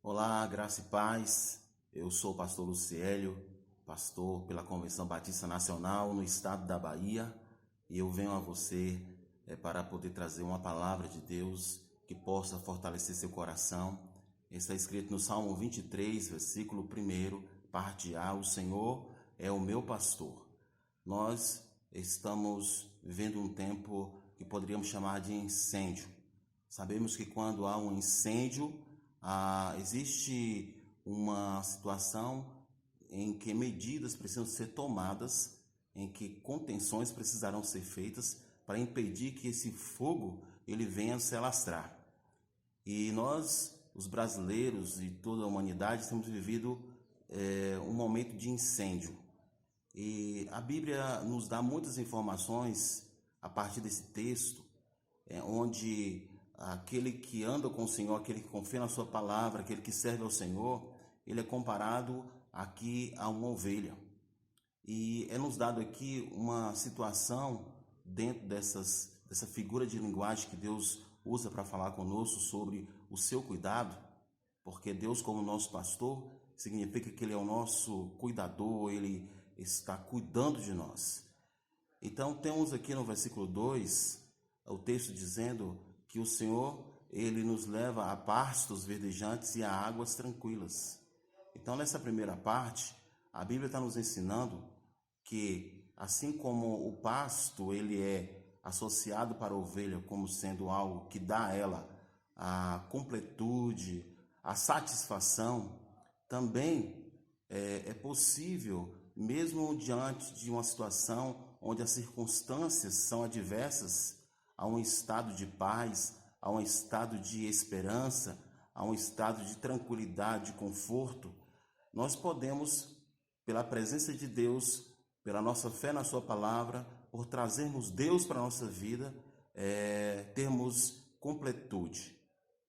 Olá, graça e paz. Eu sou o pastor Luciélio, pastor pela Convenção Batista Nacional no estado da Bahia, e eu venho a você para poder trazer uma palavra de Deus que possa fortalecer seu coração. Está escrito no Salmo 23, versículo 1, parte A: o Senhor é o meu pastor. Nós estamos vivendo um tempo que poderíamos chamar de incêndio. Sabemos que quando há um incêndio, existe uma situação em que medidas precisam ser tomadas, em que contenções precisarão ser feitas para impedir que esse fogo ele venha se alastrar. E nós, os brasileiros e toda a humanidade, temos vivido um momento de incêndio. E a Bíblia nos dá muitas informações a partir desse texto, onde aquele que anda com o Senhor, aquele que confia na sua palavra, aquele que serve ao Senhor, ele é comparado aqui a uma ovelha. E é nos dado aqui uma situação dentro dessa figura de linguagem que Deus usa para falar conosco sobre o seu cuidado, porque Deus, como nosso pastor, significa que Ele é o nosso cuidador, Ele está cuidando de nós. Então temos aqui no versículo 2 o texto dizendo que o Senhor, ele nos leva a pastos verdejantes e a águas tranquilas. Então, nessa primeira parte, a Bíblia está nos ensinando que, assim como o pasto ele é associado para a ovelha como sendo algo que dá a ela a completude, a satisfação, também é possível, mesmo diante de uma situação onde as circunstâncias são adversas, a um estado de paz, a um estado de esperança, a um estado de tranquilidade, de conforto, nós podemos, pela presença de Deus, pela nossa fé na sua palavra, por trazermos Deus para a nossa vida, termos completude,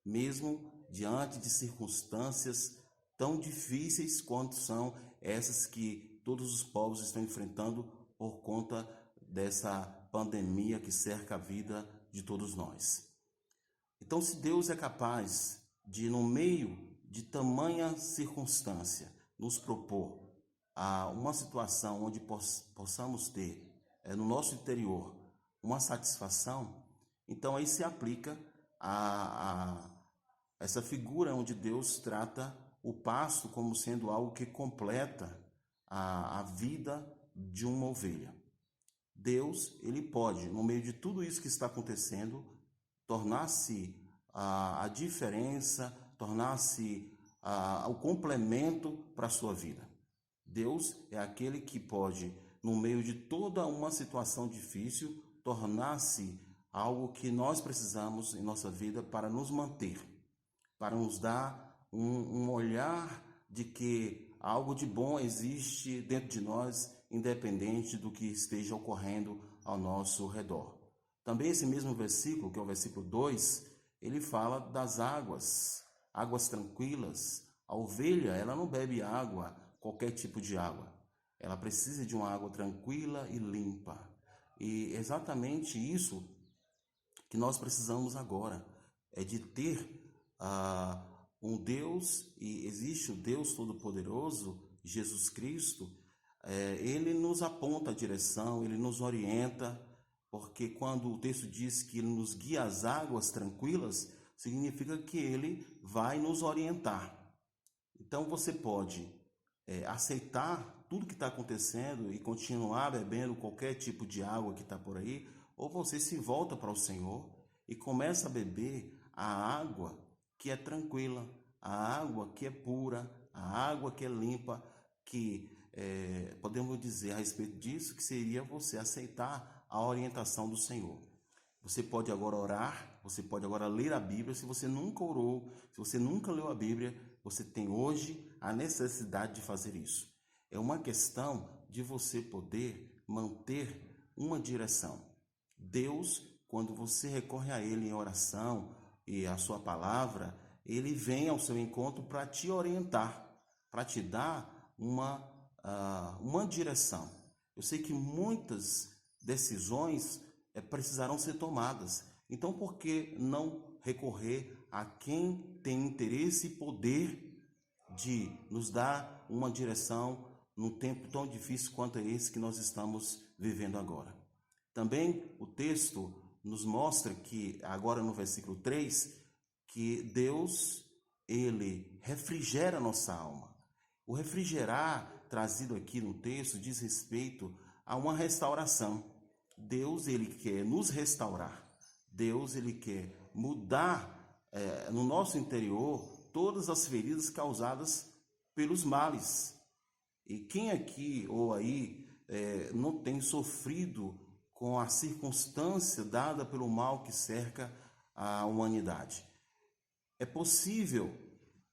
mesmo diante de circunstâncias tão difíceis quanto são essas que todos os povos estão enfrentando por conta dessa pandemia que cerca a vida de todos nós. Então, se Deus é capaz de, no meio de tamanha circunstância, nos propor uma situação onde possamos ter no nosso interior uma satisfação, então aí se aplica a essa figura onde Deus trata o pasto como sendo algo que completa a vida de uma ovelha. Deus, ele pode, no meio de tudo isso que está acontecendo, tornar-se a diferença, tornar-se o complemento para a sua vida. Deus é aquele que pode, no meio de toda uma situação difícil, tornar-se algo que nós precisamos em nossa vida para nos manter, para nos dar um olhar de que algo de bom existe dentro de nós, independente do que esteja ocorrendo ao nosso redor. Também esse mesmo versículo, que é o versículo 2, ele fala das águas, águas tranquilas. A ovelha, ela não bebe água, qualquer tipo de água. Ela precisa de uma água tranquila e limpa. E exatamente isso que nós precisamos agora, é de ter um Deus, e existe o Deus Todo-Poderoso, Jesus Cristo. Ele nos aponta a direção, ele nos orienta, porque quando o texto diz que ele nos guia às águas tranquilas, significa que ele vai nos orientar. Então você pode aceitar tudo que está acontecendo e continuar bebendo qualquer tipo de água que está por aí, ou você se volta para o Senhor e começa a beber a água que é tranquila, a água que é pura, a água que é limpa, que podemos dizer a respeito disso que seria você aceitar a orientação do Senhor. Você pode agora orar, você pode agora ler a Bíblia. Se você nunca orou, se você nunca leu a Bíblia, você tem hoje a necessidade de fazer isso. É uma questão de você poder manter uma direção. Deus, quando você recorre a Ele em oração e a sua palavra, Ele vem ao seu encontro para te orientar, para te dar uma direção. Eu sei que muitas decisões precisarão ser tomadas. Então, por que não recorrer a quem tem interesse e poder de nos dar uma direção num tempo tão difícil quanto esse que nós estamos vivendo agora. Também o texto nos mostra que, agora no versículo 3, que Deus, ele refrigera a nossa alma. O refrigerar trazido aqui no texto diz respeito a uma restauração. Deus, ele quer nos restaurar. Deus, ele quer mudar no nosso interior todas as feridas causadas pelos males. E quem aqui ou aí não tem sofrido com a circunstância dada pelo mal que cerca a humanidade? É possível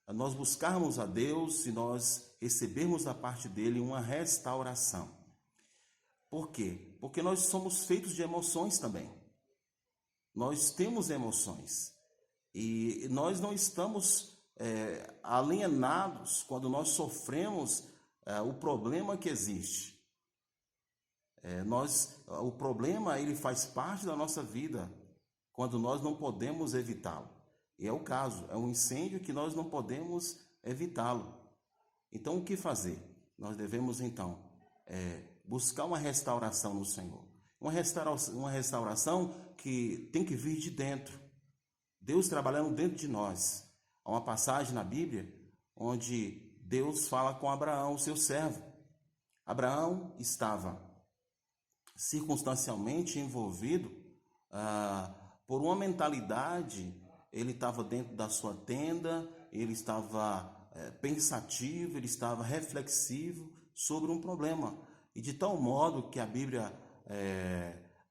nós buscarmos a Deus e nós recebermos da parte dele uma restauração. Por quê? Porque nós somos feitos de emoções também. Nós temos emoções e nós não estamos alienados quando nós sofremos o problema que existe. O problema, ele faz parte da nossa vida quando nós não podemos evitá-lo. E é o caso, é um incêndio que nós não podemos evitá-lo. Então, o que fazer? Nós devemos, então, buscar uma restauração no Senhor. Uma restauração que tem que vir de dentro. Deus trabalhando dentro de nós. Há uma passagem na Bíblia onde Deus fala com Abraão, seu servo. Abraão estava circunstancialmente envolvido por uma mentalidade. Ele estava dentro da sua tenda, ele estava pensativo, ele estava reflexivo sobre um problema. E de tal modo que a Bíblia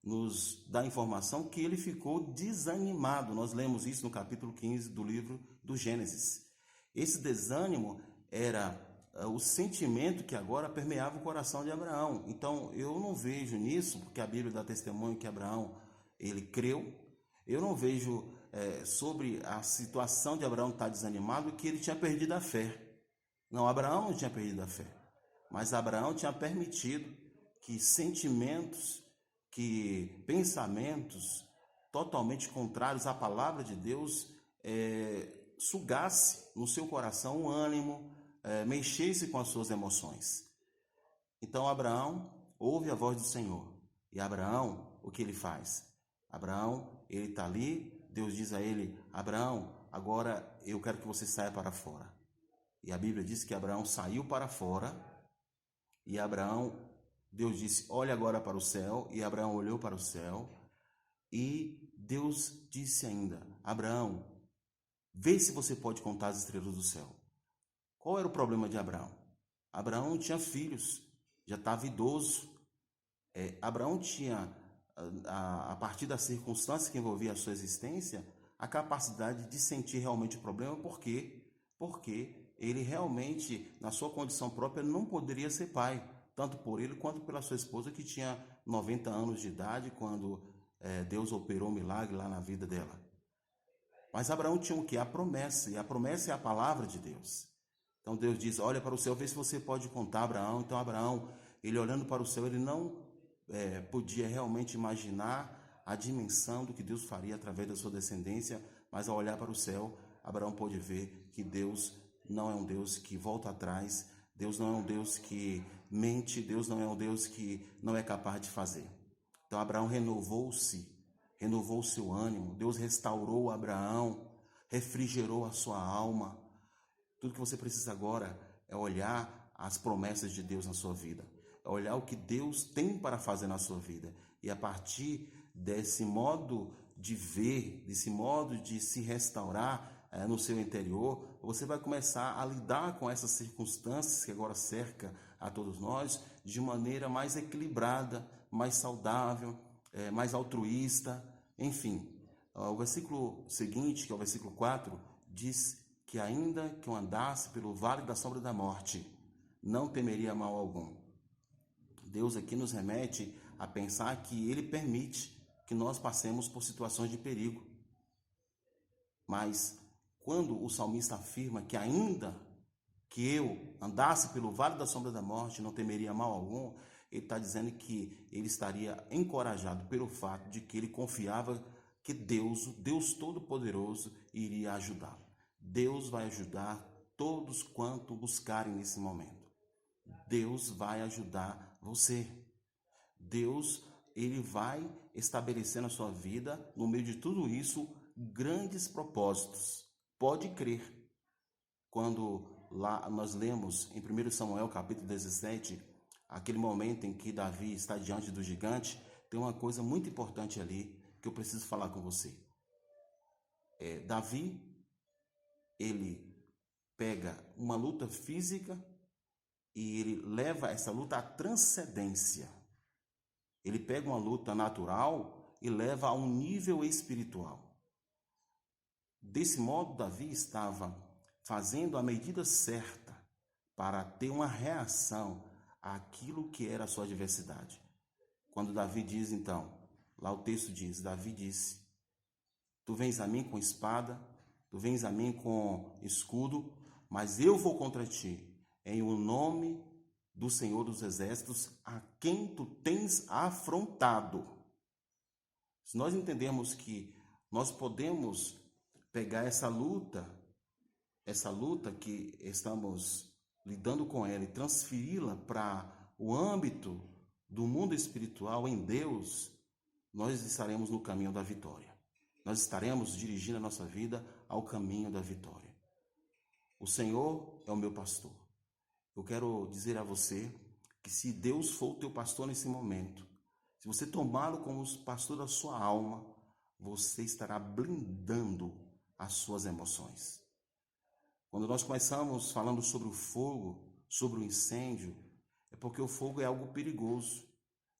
nos dá informação que ele ficou desanimado. Nós lemos isso no capítulo 15 do livro do Gênesis. Esse desânimo era o sentimento que agora permeava o coração de Abraão. Então, eu não vejo nisso, porque a Bíblia dá testemunho que Abraão, ele creu. Eu não vejo sobre a situação de Abraão estar desanimado que ele tinha perdido a fé. Não, Abraão não tinha perdido a fé. Mas Abraão tinha permitido que sentimentos, que pensamentos totalmente contrários à palavra de Deus sugasse no seu coração o ânimo, mexesse com as suas emoções. Então Abraão ouve a voz do Senhor. E Abraão, o que ele faz? Abraão, ele está ali, Deus diz a ele: Abraão, agora eu quero que você saia para fora. E a Bíblia diz que Abraão saiu para fora. E Abraão, Deus disse: olha agora para o céu. E Abraão olhou para o céu. E Deus disse ainda: Abraão, vê se você pode contar as estrelas do céu. Qual era o problema de Abraão? Abraão não tinha filhos, já estava idoso. Abraão tinha, a partir da circunstância que envolvia a sua existência, a capacidade de sentir realmente o problema. Por quê? Porque ele realmente, na sua condição própria, não poderia ser pai, tanto por ele quanto pela sua esposa, que tinha 90 anos de idade quando Deus operou um milagre lá na vida dela. Mas Abraão tinha o quê? A promessa, e a promessa é a palavra de Deus. Então Deus diz: olha para o céu, vê se você pode contar, Abraão. Então Abraão, ele olhando para o céu, ele não podia realmente imaginar a dimensão do que Deus faria através da sua descendência, mas ao olhar para o céu, Abraão pôde ver que Deus não é um Deus que volta atrás, Deus não é um Deus que mente, Deus não é um Deus que não é capaz de fazer. Então Abraão renovou o seu ânimo, Deus restaurou Abraão, refrigerou a sua alma. Tudo que você precisa agora é olhar as promessas de Deus na sua vida, é olhar o que Deus tem para fazer na sua vida. E a partir desse modo de ver, desse modo de se restaurar no seu interior, você vai começar a lidar com essas circunstâncias que agora cerca a todos nós de maneira mais equilibrada, mais saudável, mais altruísta, enfim. O versículo seguinte, que é o versículo 4, diz que ainda que eu andasse pelo vale da sombra da morte, não temeria mal algum. Deus aqui nos remete a pensar que Ele permite que nós passemos por situações de perigo. Mas quando o salmista afirma que ainda que eu andasse pelo vale da sombra da morte, não temeria mal algum, ele está dizendo que ele estaria encorajado pelo fato de que ele confiava que Deus, o Deus Todo-Poderoso, iria ajudá-lo. Deus vai ajudar todos quanto buscarem nesse momento. Deus vai ajudar você. Deus, ele vai estabelecer na sua vida, no meio de tudo isso, grandes propósitos. Pode crer. Quando lá nós lemos em 1 Samuel capítulo 17, aquele momento em que Davi está diante do gigante, tem uma coisa muito importante ali que eu preciso falar com você. Davi, ele pega uma luta física e ele leva essa luta à transcendência. Ele pega uma luta natural e leva a um nível espiritual. Desse modo, Davi estava fazendo a medida certa para ter uma reação àquilo que era a sua adversidade. Quando Davi diz, então, lá o texto diz, Davi disse, tu vens a mim com espada, tu vens a mim com escudo, mas eu vou contra ti, em o nome do Senhor dos Exércitos, a quem tu tens afrontado. Se nós entendermos que nós podemos pegar essa luta que estamos lidando com ela e transferi-la para o âmbito do mundo espiritual em Deus, nós estaremos no caminho da vitória. Nós estaremos dirigindo a nossa vida ao caminho da vitória. O Senhor é o meu pastor. Eu quero dizer a você que se Deus for o teu pastor nesse momento, se você tomá-lo como pastor da sua alma, você estará blindando as suas emoções. Quando nós começamos falando sobre o fogo, sobre o incêndio, é porque o fogo é algo perigoso.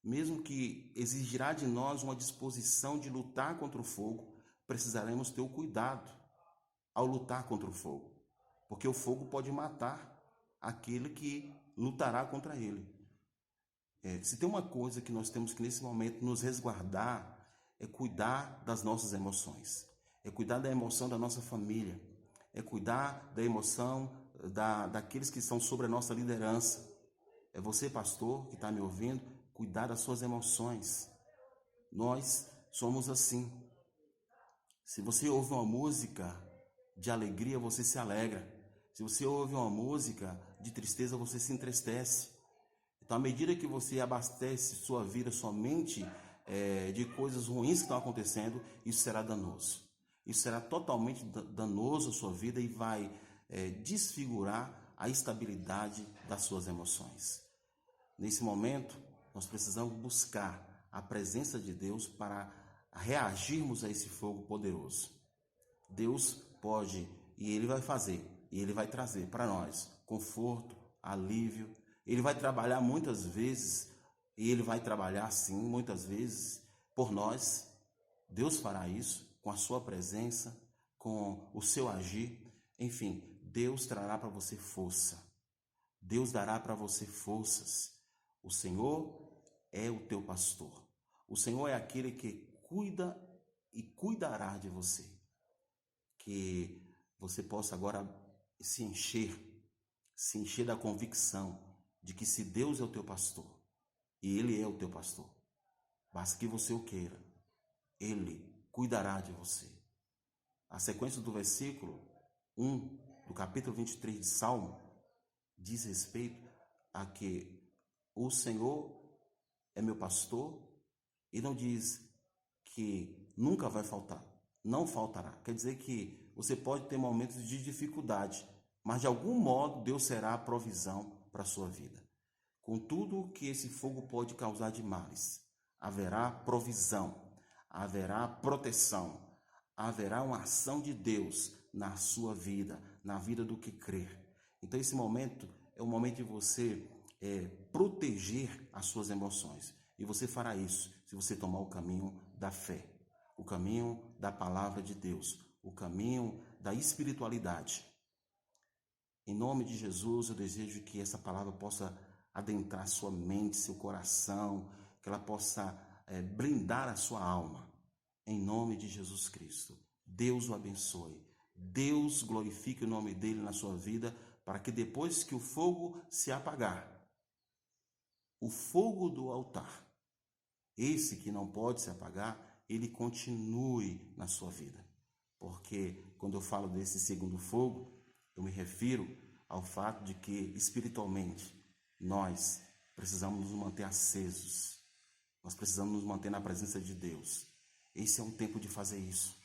Mesmo que exigirá de nós uma disposição de lutar contra o fogo, precisaremos ter o cuidado ao lutar contra o fogo. Porque o fogo pode matar aquele que lutará contra ele. Se tem uma coisa que nós temos que nesse momento nos resguardar, é cuidar das nossas emoções. É cuidar da emoção da nossa família. É cuidar da emoção daqueles que estão sobre a nossa liderança. É você, pastor, que está me ouvindo, cuidar das suas emoções. Nós somos assim. Se você ouve uma música de alegria, você se alegra. Se você ouve uma música de tristeza, você se entristece. Então, à medida que você abastece sua vida somente de coisas ruins que estão acontecendo, isso será danoso. Isso será totalmente danoso à sua vida e vai desfigurar a estabilidade das suas emoções. Nesse momento, nós precisamos buscar a presença de Deus para reagirmos a esse fogo poderoso. Deus pode e Ele vai fazer, e Ele vai trazer para nós conforto, alívio. Ele vai trabalhar muitas vezes, e Ele vai trabalhar sim, muitas vezes, por nós. Deus fará isso com a sua presença, com o seu agir. Enfim, Deus trará para você força. Deus dará para você forças. O Senhor é o teu pastor. O Senhor é aquele que cuida e cuidará de você. Que você possa agora se encher da convicção de que se Deus é o teu pastor, e Ele é o teu pastor, basta que você o queira, Ele cuidará de você. A sequência do versículo 1 do capítulo 23 de Salmo diz respeito a que o Senhor é meu pastor e não diz que nunca vai faltar, não faltará. Quer dizer que você pode ter momentos de dificuldade, mas de algum modo Deus será a provisão para a sua vida. Com tudo que esse fogo pode causar de males, haverá provisão, haverá proteção, haverá uma ação de Deus na sua vida, na vida do que crer. Então esse momento é o momento de você proteger as suas emoções. E você fará isso se você tomar o caminho da fé, o caminho da palavra de Deus, o caminho da espiritualidade. Em nome de Jesus, eu desejo que essa palavra possa adentrar sua mente, seu coração, que ela possa blindar a sua alma. Em nome de Jesus Cristo. Deus o abençoe. Deus glorifique o nome dele na sua vida, para que depois que o fogo se apagar, o fogo do altar, esse que não pode se apagar, ele continue na sua vida. Porque quando eu falo desse segundo fogo, Eu me refiro ao fato de que, espiritualmente, nós precisamos nos manter acesos. Nós precisamos nos manter na presença de Deus. Esse é um tempo de fazer isso.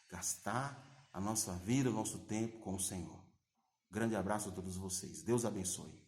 Gastar a nossa vida, o nosso tempo com o Senhor. Grande abraço a todos vocês. Deus abençoe.